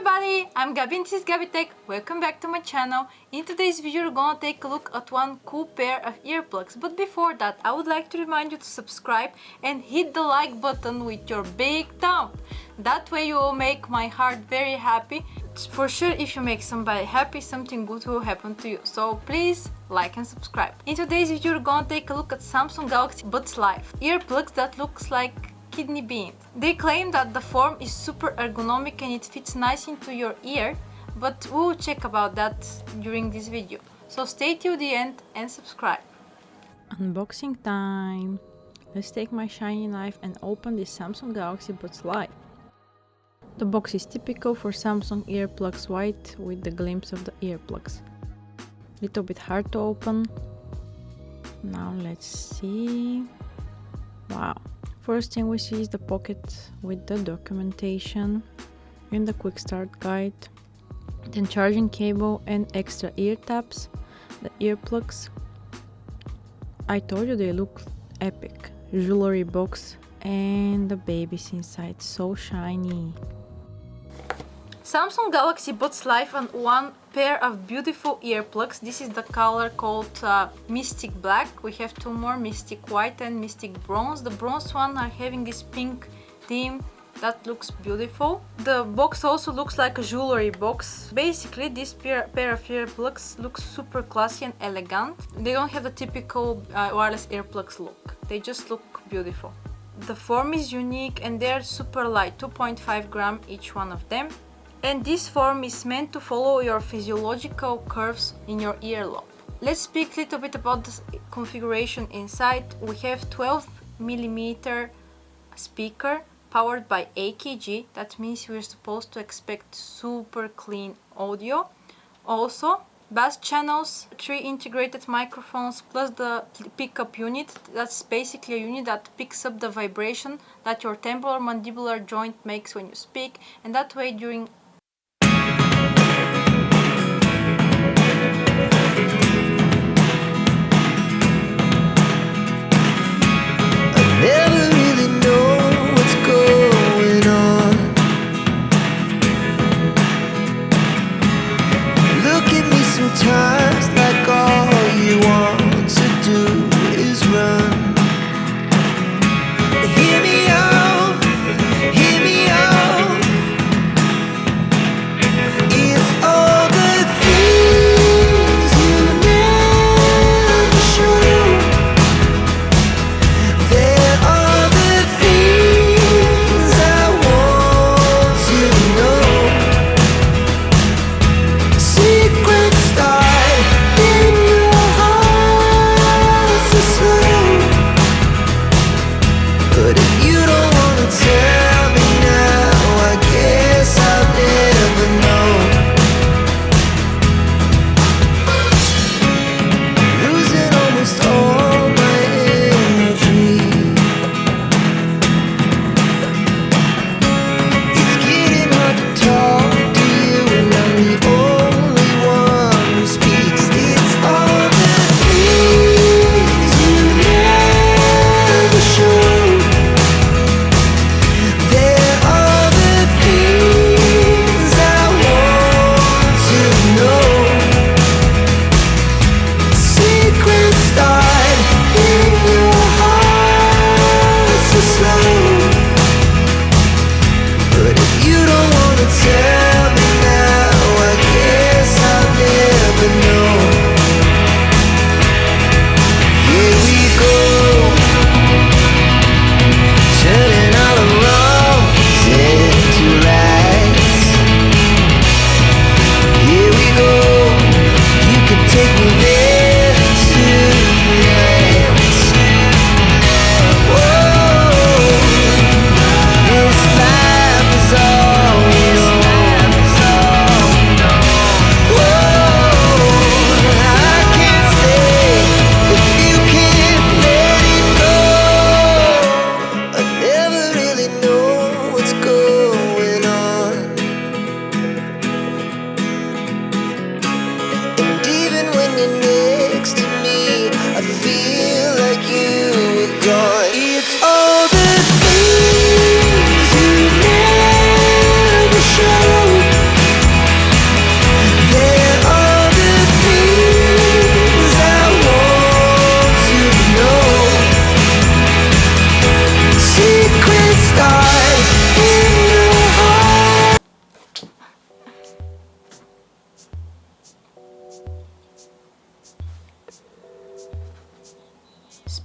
everybody, I'm Gabby and this is Gabby Tech. Welcome back to my channel. In today's video we're gonna take a look at one cool pair of earplugs. But before that, I would like to remind you to subscribe and hit the like button with your big thumb. That way you will make my heart very happy. For sure, if you make somebody happy, something good will happen to you. So please like and subscribe. In today's video we're gonna take a look at Samsung Galaxy Buds Live earplugs that looks like kidney beans. They claim that the form is super ergonomic and it fits nice into your ear, but we'll check about that during this video. So stay till the end and subscribe. Unboxing time! Let's take my shiny knife and open this Samsung Galaxy Buds Live. The box is typical for Samsung earplugs, white with the glimpse of the earplugs. Little bit hard to open. Now let's see. Wow! First thing we see is the pocket with the documentation and the quick start guide, then charging cable and extra ear tabs, the earplugs. I told you they look epic. Jewelry box and the babies inside, so shiny. Samsung Galaxy Buds Live and one pair of beautiful earplugs. This is the color called Mystic Black. We have two more, Mystic White and Mystic Bronze. The bronze one are having this pink theme that looks beautiful. The box also looks like a jewelry box. Basically, this pair of earplugs looks super classy and elegant. They don't have the typical wireless earplugs look. They just look beautiful. The form is unique and they're super light, 2.5 grams each one of them. And this form is meant to follow your physiological curves in your earlobe. Let's speak a little bit about the configuration inside. We have 12mm speaker powered by AKG. That means we're supposed to expect super clean audio. Also, bass channels, 3 integrated microphones plus the pickup unit. That's basically a unit that picks up the vibration that your temporal mandibular joint makes when you speak, and that way during never really know what's going on. Look at me sometimes like all you want to do is run. Hear me out, hear me out.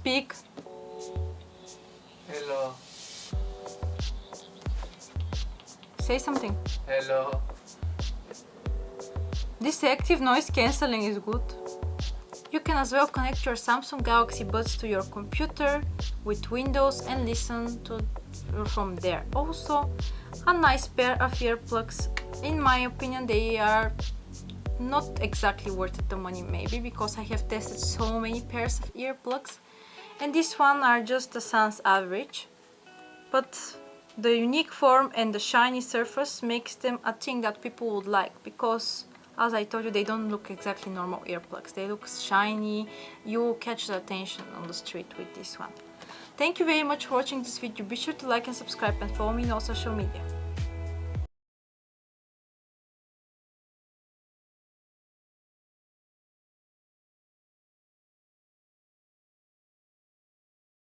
speak. Hello. Say something. Hello. This active noise cancelling is good. You can as well connect your Samsung Galaxy Buds to your computer with Windows and listen to from there. Also, a nice pair of earplugs. In my opinion, they are not exactly worth the money, maybe because I have tested so many pairs of earplugs, and this one are just a sans average. But the unique form and the shiny surface makes them a thing that people would like, because as I told you, they don't look exactly normal earplugs. They look shiny. You catch the attention on the street with this one. Thank you very much for watching this video. Be sure to like and subscribe and follow me on all social media.